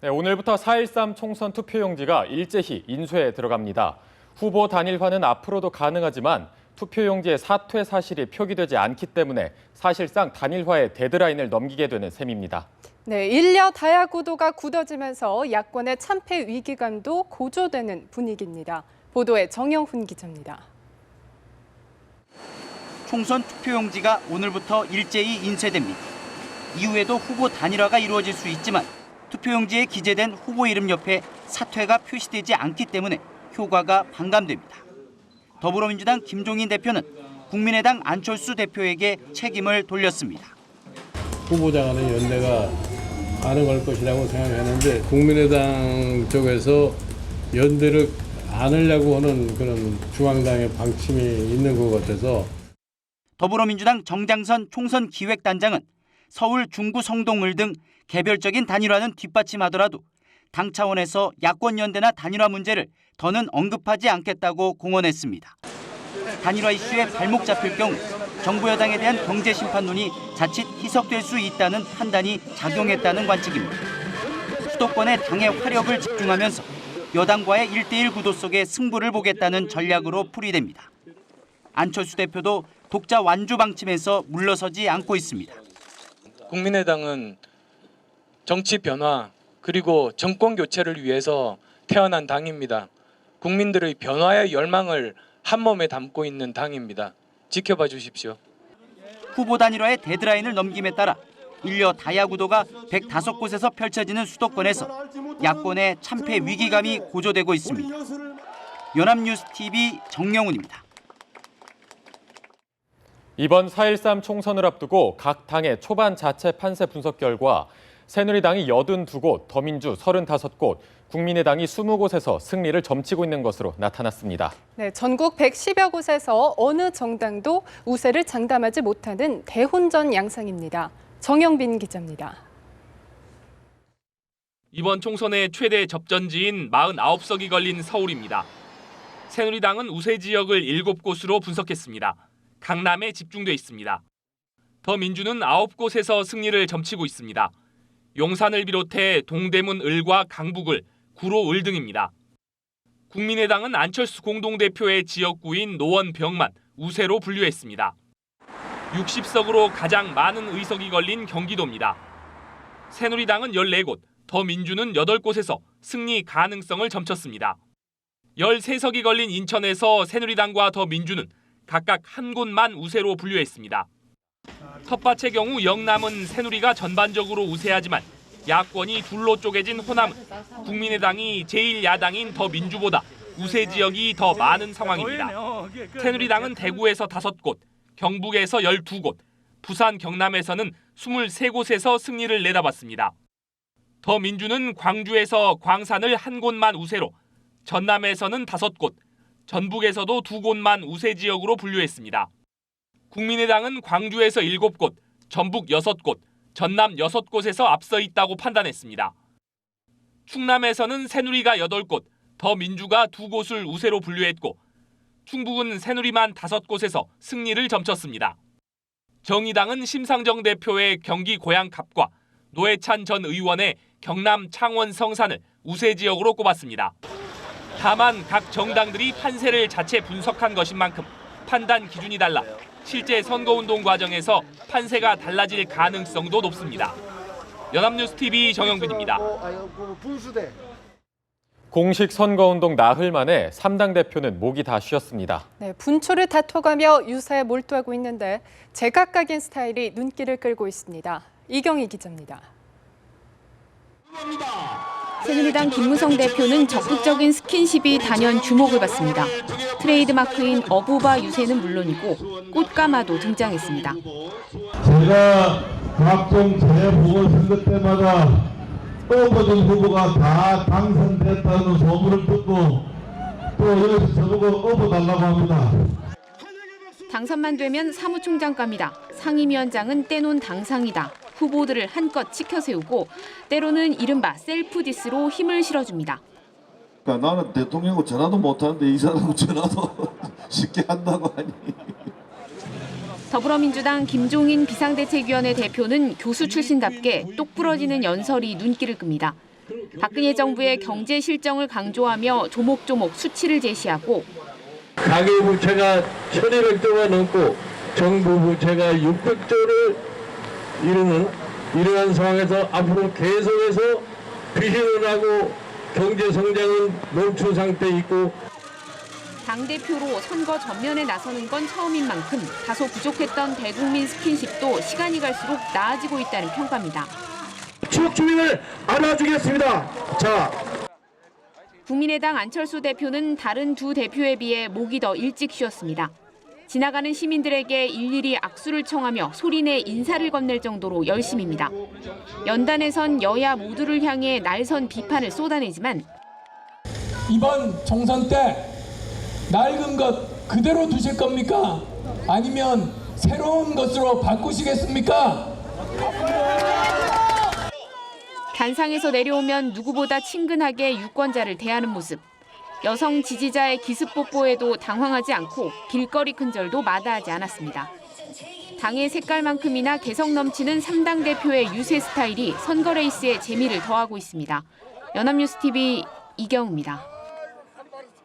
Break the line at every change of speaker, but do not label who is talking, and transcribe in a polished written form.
네, 오늘부터 4.13 총선 투표용지가 일제히 인쇄에 들어갑니다. 후보 단일화는 앞으로도 가능하지만 투표용지의 사퇴 사실이 표기되지 않기 때문에 사실상 단일화의 데드라인을 넘기게 되는 셈입니다.
네, 일려 다야 구도가 굳어지면서 야권의 참패 위기감도 고조되는 분위기입니다. 보도에 정영훈 기자입니다.
총선 투표용지가 오늘부터 일제히 인쇄됩니다. 이후에도 후보 단일화가 이루어질 수 있지만 투표용지에 기재된 후보 이름 옆에 사퇴가 표시되지 않기 때문에 효과가 반감됩니다. 더불어민주당 김종인 대표는 국민의당 안철수 대표에게 책임을 돌렸습니다.
후보자 간의 연대가 가능할 것이라고 생각했는데 국민의당 쪽에서 연대를 안 하려고 하는 그런 중앙당의 방침이 있는 것 같아서.
더불어민주당 정장선 총선 기획단장은 서울 중구 성동을 등 개별적인 단일화는 뒷받침하더라도 당 차원에서 야권 연대나 단일화 문제를 더는 언급하지 않겠다고 공언했습니다. 단일화 이슈에 발목 잡힐 경우 정부 여당에 대한 경제 심판론이 자칫 희석될 수 있다는 판단이 작용했다는 관측입니다. 수도권에 당의 화력을 집중하면서 여당과의 1대1 구도 속에 승부를 보겠다는 전략으로 풀이됩니다. 안철수 대표도 독자 완주 방침에서 물러서지 않고 있습니다.
국민의당은 정치 변화 그리고 정권 교체를 위해서 태어난 당입니다. 국민들의 변화의 열망을 한몸에 담고 있는 당입니다. 지켜봐 주십시오.
후보 단일화의 데드라인을 넘김에 따라 일려 다야 구도가 105곳에서 펼쳐지는 수도권에서 야권의 참패 위기감이 고조되고 있습니다. 연합뉴스TV 정영훈입니다.
이번 4.13 총선을 앞두고 각 당의 초반 자체 판세 분석 결과 새누리당이 82곳, 더민주 35곳, 국민의당이 20곳에서 승리를 점치고 있는 것으로 나타났습니다.
네, 전국 110여 곳에서 어느 정당도 우세를 장담하지 못하는 대혼전 양상입니다. 정영빈 기자입니다.
이번 총선의 최대 접전지인 49석이 걸린 서울입니다. 새누리당은 우세 지역을 7곳으로 분석했습니다. 강남에 집중돼 있습니다. 더민주는 9곳에서 승리를 점치고 있습니다. 용산을 비롯해 동대문 을과 강북을, 구로 을 등입니다. 국민의당은 안철수 공동대표의 지역구인 노원 병만 우세로 분류했습니다. 60석으로 가장 많은 의석이 걸린 경기도입니다. 새누리당은 14곳, 더민주는 8곳에서 승리 가능성을 점쳤습니다. 13석이 걸린 인천에서 새누리당과 더민주는 각각 한 곳만 우세로 분류했습니다. 텃밭의 경우 영남은 새누리가 전반적으로 우세하지만 야권이 둘로 쪼개진 호남은 국민의당이 제1야당인 더민주보다 우세 지역이 더 많은 상황입니다. 새누리당은 대구에서 5곳, 경북에서 12곳, 부산 경남에서는 23곳에서 승리를 내다봤습니다. 더민주는 광주에서 광산을 한 곳만 우세로, 전남에서는 5곳, 전북에서도 2곳만 우세 지역으로 분류했습니다. 국민의당은 광주에서 7곳, 전북 6곳, 전남 6곳에서 앞서 있다고 판단했습니다. 충남에서는 새누리가 8곳, 더민주가 2곳을 우세로 분류했고 충북은 새누리만 5곳에서 승리를 점쳤습니다. 정의당은 심상정 대표의 경기 고양 갑과 노회찬 전 의원의 경남 창원 성산을 우세 지역으로 꼽았습니다. 다만 각 정당들이 판세를 자체 분석한 것인 만큼 판단 기준이 달라 실제 선거운동 과정에서 판세가 달라질 가능성도 높습니다. 연합뉴스TV 정영빈입니다.
공식 선거운동 나흘 만에 3당 대표는 목이 다 쉬었습니다.
네, 분초를 다퉈가며 유세에 몰두하고 있는데 제각각인 스타일이 눈길을 끌고 있습니다. 이경희 기자입니다.
새누리당 김무성 대표는 적극적인 스킨십이 단연 주목을 받습니다. 트레이드마크인 어부바 유세는 물론이고 꽃가마도 등장했습니다.
제가 각종 재보궐선거 때마다 어부전 후보가 다 당선됐다는 소문을 듣고 또 여기서 저보고 어부달라고 합니다.
당선만 되면 사무총장감이다. 상임위원장은 떼놓은 당상이다. 후보들을 한껏 치켜세우고 때로는 이른바 셀프 디스로 힘을 실어줍니다.
그러니까 나는 대통령하고 전화도 못하는데 이 사람하고 전화도 쉽게 한다고 하니.
더불어민주당 김종인 비상대책위원회 대표는 교수 출신답게 똑부러지는 연설이 눈길을 끕니다. 박근혜 정부의 경제 실정을 강조하며 조목조목 수치를 제시하고
가계부채가 1,200조가 넘고 정부 부채가 600조를 이르는 이러한 상황에서 앞으로 계속해서 빚이 늘어나고 경제 성장은 멈춘 상태에 있고
당대표로 선거 전면에 나서는 건 처음인 만큼 다소 부족했던 대국민 스킨십도 시간이 갈수록 나아지고 있다는 평가입니다.
지역 주민을 안아주겠습니다. 자.
국민의당 안철수 대표는 다른 두 대표에 비해 목이 더 일찍 쉬었습니다. 지나가는 시민들에게 일일이 악수를 청하며 소리내 인사를 건넬 정도로 열심입니다. 연단에선 여야 모두를 향해 날선 비판을 쏟아내지만
이번 총선 때 낡은 것 그대로 두실 겁니까? 아니면 새로운 것으로 바꾸시겠습니까?
단상에서 내려오면 누구보다 친근하게 유권자를 대하는 모습. 여성 지지자의 기습 뽀뽀에도 당황하지 않고 길거리 큰절도 마다하지 않았습니다. 당의 색깔만큼이나 개성 넘치는 3당 대표의 유세 스타일이 선거 레이스에 재미를 더하고 있습니다. 연합뉴스TV 이경우입니다.